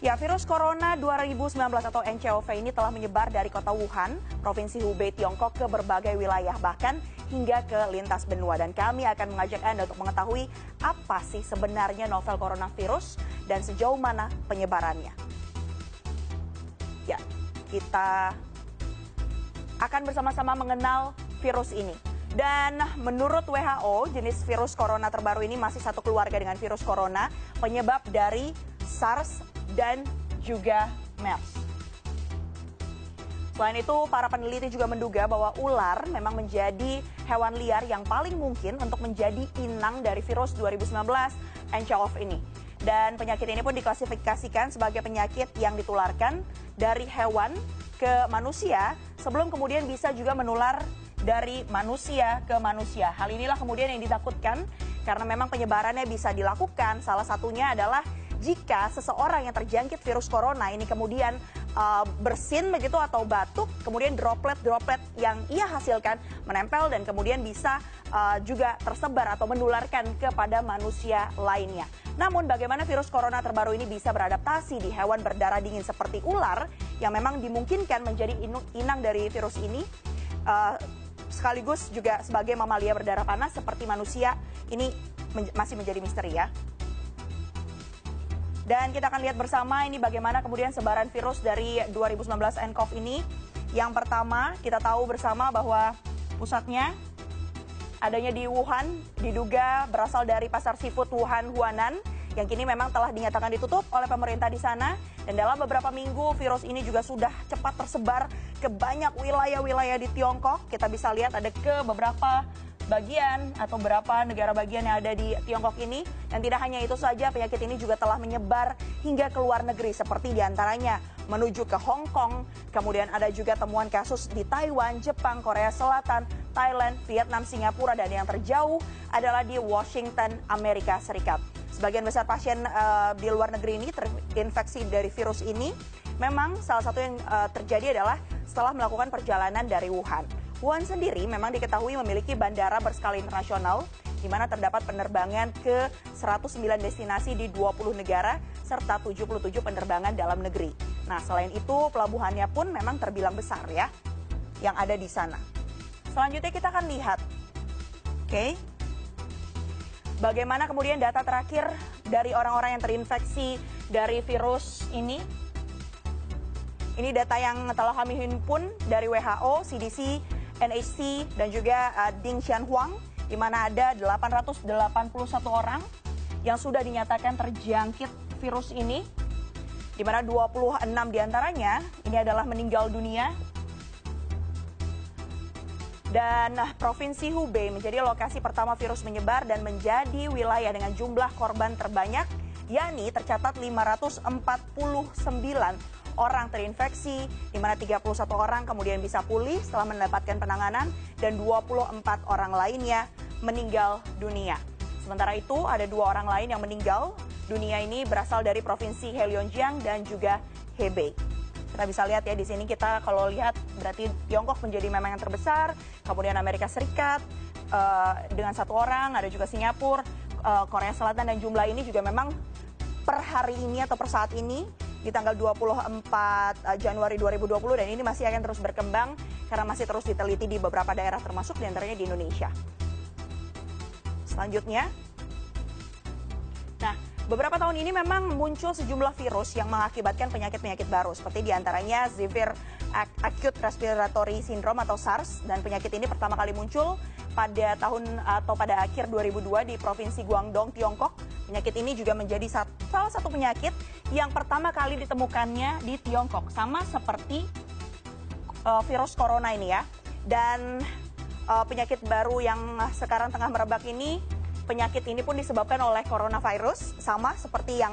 Ya, virus corona 2019 atau NCOV ini telah menyebar dari kota Wuhan, Provinsi Hubei, Tiongkok ke berbagai wilayah, bahkan hingga ke lintas benua. Dan kami akan mengajak Anda untuk mengetahui apa sih sebenarnya novel coronavirus dan sejauh mana penyebarannya. Ya, kita akan bersama-sama mengenal virus ini. Dan menurut WHO, jenis virus corona terbaru ini masih satu keluarga dengan virus corona, penyebab dari SARS dan juga MERS. Selain itu, para peneliti juga menduga bahwa ular memang menjadi hewan liar yang paling mungkin untuk menjadi inang dari virus 2019 NCOV ini. Dan penyakit ini pun diklasifikasikan sebagai penyakit yang ditularkan dari hewan ke manusia sebelum kemudian bisa juga menular dari manusia ke manusia. Hal inilah kemudian yang ditakutkan karena memang penyebarannya bisa dilakukan. Salah satunya adalah jika seseorang yang terjangkit virus corona ini kemudian bersin begitu atau batuk, kemudian droplet-droplet yang ia hasilkan menempel dan kemudian bisa juga tersebar atau menularkan kepada manusia lainnya. Namun bagaimana virus corona terbaru ini bisa beradaptasi di hewan berdarah dingin seperti ular yang memang dimungkinkan menjadi inang dari virus ini, sekaligus juga sebagai mamalia berdarah panas seperti manusia, ini masih menjadi misteri ya. Dan kita akan lihat bersama ini bagaimana kemudian sebaran virus dari 2019 nCoV ini. Yang pertama, kita tahu bersama bahwa pusatnya adanya di Wuhan, diduga berasal dari pasar seafood Wuhan Huanan, yang kini memang telah dinyatakan ditutup oleh pemerintah di sana. Dan dalam beberapa minggu, virus ini juga sudah cepat tersebar ke banyak wilayah-wilayah di Tiongkok. Kita bisa lihat ada ke beberapa bagian atau beberapa negara bagian yang ada di Tiongkok ini. Dan tidak hanya itu saja, penyakit ini juga telah menyebar hingga ke luar negeri seperti diantaranya menuju ke Hong Kong. Kemudian ada juga temuan kasus di Taiwan, Jepang, Korea Selatan, Thailand, Vietnam, Singapura, dan yang terjauh adalah di Washington, Amerika Serikat. Sebagian besar pasien di luar negeri ini terinfeksi dari virus ini. Memang salah satu yang terjadi adalah setelah melakukan perjalanan dari Wuhan. Wuhan sendiri memang diketahui memiliki bandara berskala internasional di mana terdapat penerbangan ke 109 destinasi di 20 negara serta 77 penerbangan dalam negeri. Nah, selain itu pelabuhannya pun memang terbilang besar ya yang ada di sana. Selanjutnya kita akan lihat. Oke. Bagaimana kemudian data terakhir dari orang-orang yang terinfeksi dari virus ini? Ini data yang telah kami himpun dari WHO, CDC, NHC, dan juga Ding Xianhuang, di mana ada 881 orang yang sudah dinyatakan terjangkit virus ini, di mana 26 diantaranya ini adalah meninggal dunia. Dan Provinsi Hubei menjadi lokasi pertama virus menyebar dan menjadi wilayah dengan jumlah korban terbanyak, yakni tercatat 549 orang terinfeksi, di mana 31 orang kemudian bisa pulih setelah mendapatkan penanganan dan 24 orang lainnya meninggal dunia. Sementara itu ada 2 orang lain yang meninggal dunia ini berasal dari Provinsi Heilongjiang dan juga Hebei. Kita bisa lihat ya di sini, kita kalau lihat berarti Tiongkok menjadi memang yang terbesar, kemudian Amerika Serikat dengan 1 orang, ada juga Singapura, Korea Selatan, dan jumlah ini juga memang per hari ini atau per saat ini di tanggal 24 Januari 2020, dan ini masih akan terus berkembang karena masih terus diteliti di beberapa daerah termasuk diantaranya di Indonesia. Selanjutnya, nah beberapa tahun ini memang muncul sejumlah virus yang mengakibatkan penyakit-penyakit baru seperti diantaranya Severe Acute Respiratory Syndrome atau SARS, dan penyakit ini pertama kali muncul pada tahun atau pada akhir 2002 di Provinsi Guangdong, Tiongkok. Penyakit ini juga menjadi salah satu penyakit yang pertama kali ditemukannya di Tiongkok, sama seperti virus corona ini ya. Dan penyakit baru yang sekarang tengah merebak ini, penyakit ini pun disebabkan oleh coronavirus, sama seperti yang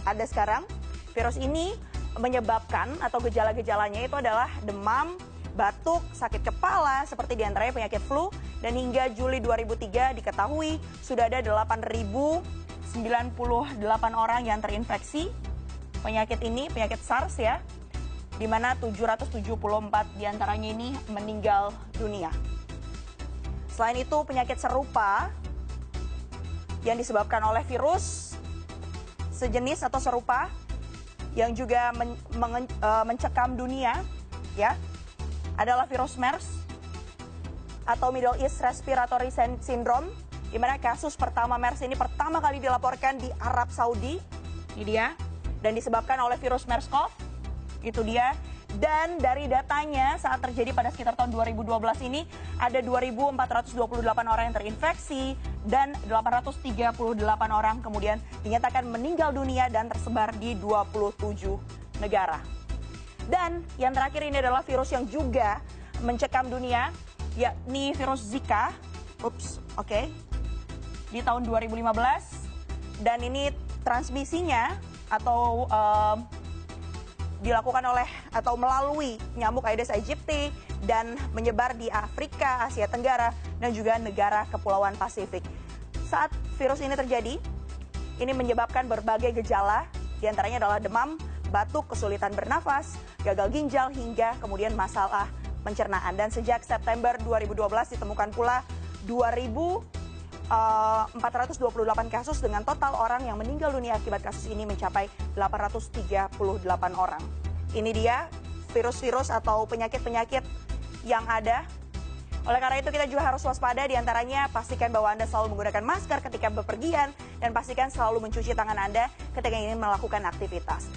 ada sekarang. Virus ini menyebabkan atau gejala-gejalanya itu adalah demam, batuk, sakit kepala, seperti diantaranya penyakit flu. Dan hingga Juli 2003 diketahui sudah ada 8.098 orang yang terinfeksi penyakit ini, penyakit SARS ya, di mana 774 diantaranya ini meninggal dunia. Selain itu penyakit serupa yang disebabkan oleh virus sejenis atau serupa yang juga mencekam dunia, ya, adalah virus MERS atau Middle East Respiratory Syndrome, di mana kasus pertama MERS ini pertama kali dilaporkan di Arab Saudi, ini dia, dan disebabkan oleh virus MERS-CoV, itu dia. Dan dari datanya saat terjadi pada sekitar tahun 2012 ini, ada 2.428 orang yang terinfeksi dan 838 orang kemudian dinyatakan meninggal dunia dan tersebar di 27 negara. Dan yang terakhir ini adalah virus yang juga mencekam dunia, yakni virus Zika. Di tahun 2015, dan ini transmisinya atau dilakukan oleh atau melalui nyamuk Aedes aegypti dan menyebar di Afrika, Asia Tenggara, dan juga negara Kepulauan Pasifik. Saat virus ini terjadi, ini menyebabkan berbagai gejala, diantaranya adalah demam, batuk, kesulitan bernafas, gagal ginjal, hingga kemudian masalah pencernaan. Dan sejak September 2012 ditemukan pula 2.428 kasus dengan total orang yang meninggal dunia akibat kasus ini mencapai 838 orang. Ini dia virus-virus atau penyakit-penyakit yang ada. Oleh karena itu kita juga harus waspada, diantaranya pastikan bahwa Anda selalu menggunakan masker ketika bepergian dan pastikan selalu mencuci tangan Anda ketika ingin melakukan aktivitas.